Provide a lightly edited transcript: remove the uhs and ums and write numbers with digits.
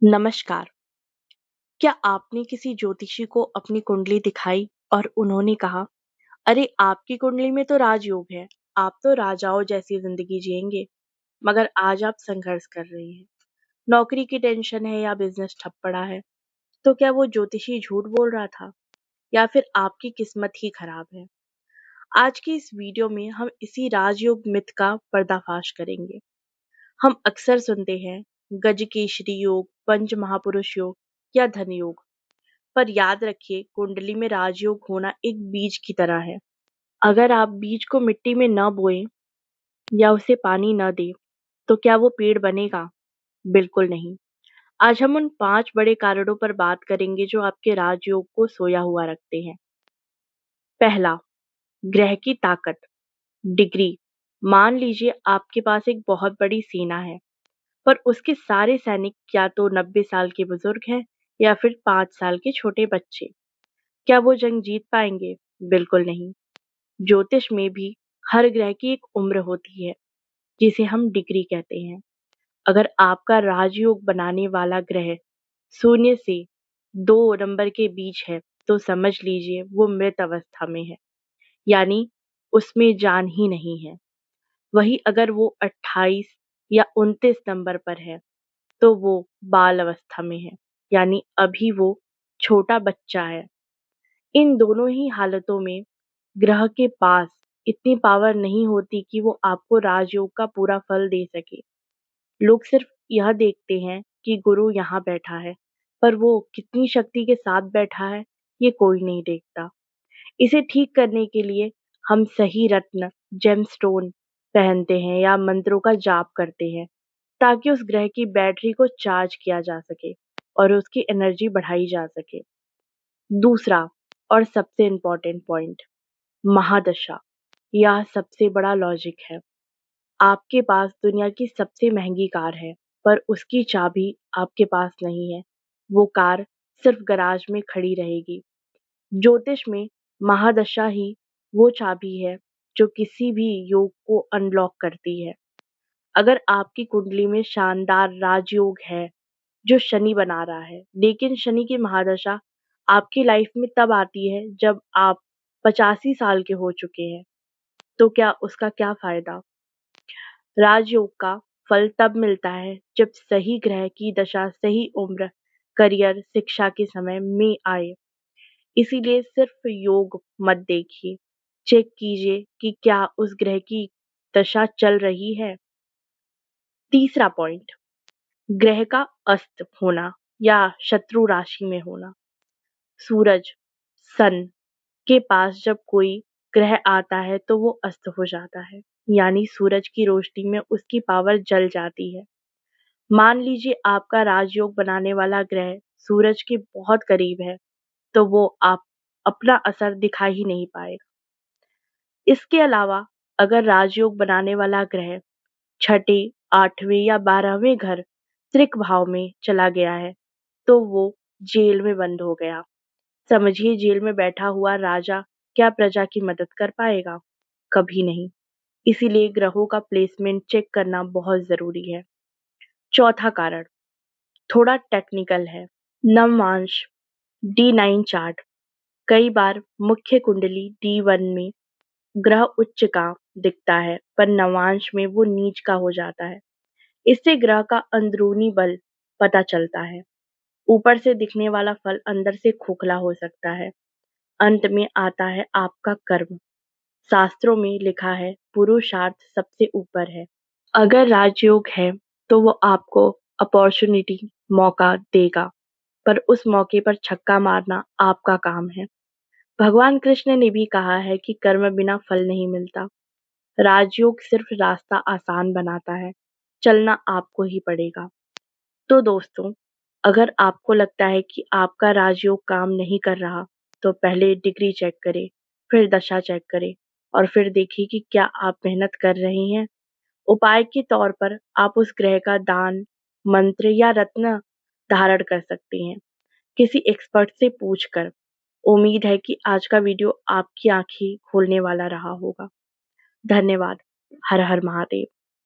नमस्कार। क्या आपने किसी ज्योतिषी को अपनी कुंडली दिखाई और उन्होंने कहा, अरे आपकी कुंडली में तो राजयोग है, आप तो राजाओं जैसी जिंदगी जिएंगे, मगर आज आप संघर्ष कर रहे हैं। नौकरी की टेंशन है या बिजनेस ठप पड़ा है। तो क्या वो ज्योतिषी झूठ बोल रहा था या फिर आपकी किस्मत ही खराब है? आज की इस वीडियो में हम इसी राजयोग मिथ का पर्दाफाश करेंगे। हम अक्सर सुनते हैं गजकेशरी योग, पंच महापुरुष योग या धन योग। पर याद रखिए, कुंडली में राजयोग होना एक बीज की तरह है। अगर आप बीज को मिट्टी में न बोएं या उसे पानी न दें, तो क्या वो पेड़ बनेगा? बिल्कुल नहीं। आज हम उन 5 बड़े कारणों पर बात करेंगे जो आपके राजयोग को सोया हुआ रखते हैं। पहला, ग्रह की ताकत, डिग्री। मान लीजिए आपके पास एक बहुत बड़ी सेना है, पर उसके सारे सैनिक या तो 90 साल के बुजुर्ग हैं या फिर 5 साल के छोटे बच्चे। क्या वो जंग जीत पाएंगे? बिल्कुल नहीं। ज्योतिष में भी हर ग्रह की एक उम्र होती है, जिसे हम डिग्री कहते हैं। अगर आपका राजयोग बनाने वाला ग्रह शून्य से 2 नंबर के बीच है, तो समझ लीजिए वो मृत अवस्था में है, यानी उसमें जान ही नहीं है। वही अगर वो 28 या 29 नंबर पर है, तो वो बाल अवस्था में है, यानी अभी वो छोटा बच्चा है। इन दोनों ही हालतों में ग्रह के पास इतनी पावर नहीं होती कि वो आपको राजयोग का पूरा फल दे सके। लोग सिर्फ यह देखते हैं कि गुरु यहाँ बैठा है, पर वो कितनी शक्ति के साथ बैठा है, ये कोई नहीं देखता। इसे ठीक करने के लिए हम सही रत्न, जेमस्टोन पहनते हैं या मंत्रों का जाप करते हैं, ताकि उस ग्रह की बैटरी को चार्ज किया जा सके और उसकी एनर्जी बढ़ाई जा सके। दूसरा और सबसे इम्पोर्टेंट पॉइंट, महादशा। यह सबसे बड़ा लॉजिक है। आपके पास दुनिया की सबसे महंगी कार है, पर उसकी चाबी आपके पास नहीं है। वो कार सिर्फ गैराज में खड़ी रहेगी। ज्योतिष में महादशा ही वो चाबी है जो किसी भी योग को अनलॉक करती है। अगर आपकी कुंडली में शानदार राजयोग है जो शनि बना रहा है, लेकिन शनि की महादशा आपकी लाइफ में तब आती है जब आप 85 साल के हो चुके हैं, तो क्या उसका क्या फायदा? राजयोग का फल तब मिलता है जब सही ग्रह की दशा सही उम्र, करियर, शिक्षा के समय में आए। इसीलिए सिर्फ योग मत देखिए, चेक कीजिए कि क्या उस ग्रह की दशा चल रही है। तीसरा पॉइंट, ग्रह का अस्त होना या शत्रु राशि में होना। सूरज, सन के पास जब कोई ग्रह आता है तो वो अस्त हो जाता है, यानी सूरज की रोशनी में उसकी पावर जल जाती है। मान लीजिए आपका राजयोग बनाने वाला ग्रह सूरज के बहुत करीब है, तो वो आप अपना असर दिखा ही नहीं पाएगा। इसके अलावा अगर राजयोग बनाने वाला ग्रह छठे, 8वें या 12वें घर त्रिक भाव में चला गया है, तो वो जेल में बंद हो गया। समझिए जेल में बैठा हुआ राजा क्या प्रजा की मदद कर पाएगा? कभी नहीं। इसीलिए ग्रहों का प्लेसमेंट चेक करना बहुत जरूरी है। चौथा कारण थोड़ा टेक्निकल है, नवमांश, D9 चार्ट। कई बार मुख्य कुंडली D1 में ग्रह उच्च का दिखता है, पर नवांश में वो नीच का हो जाता है। इससे ग्रह का अंदरूनी बल पता चलता है। ऊपर से दिखने वाला फल अंदर से खोखला हो सकता है। अंत में आता है आपका कर्म। शास्त्रों में लिखा है पुरुषार्थ सबसे ऊपर है। अगर राजयोग है तो वो आपको अपॉर्चुनिटी, मौका देगा, पर उस मौके पर छक्का मारना आपका काम है। भगवान कृष्ण ने भी कहा है कि कर्म बिना फल नहीं मिलता। राजयोग सिर्फ रास्ता आसान बनाता है, चलना आपको ही पड़ेगा। तो दोस्तों, अगर आपको लगता है कि आपका राजयोग काम नहीं कर रहा, तो पहले डिग्री चेक करें, फिर दशा चेक करें और फिर देखिए कि क्या आप मेहनत कर रहे हैं। उपाय के तौर पर आप उस ग्रह का दान, मंत्र या रत्न धारण कर सकते हैं, किसी एक्सपर्ट से पूछकर। उम्मीद है कि आज का वीडियो आपकी आंखें खोलने वाला रहा होगा। धन्यवाद। हर हर महादेव।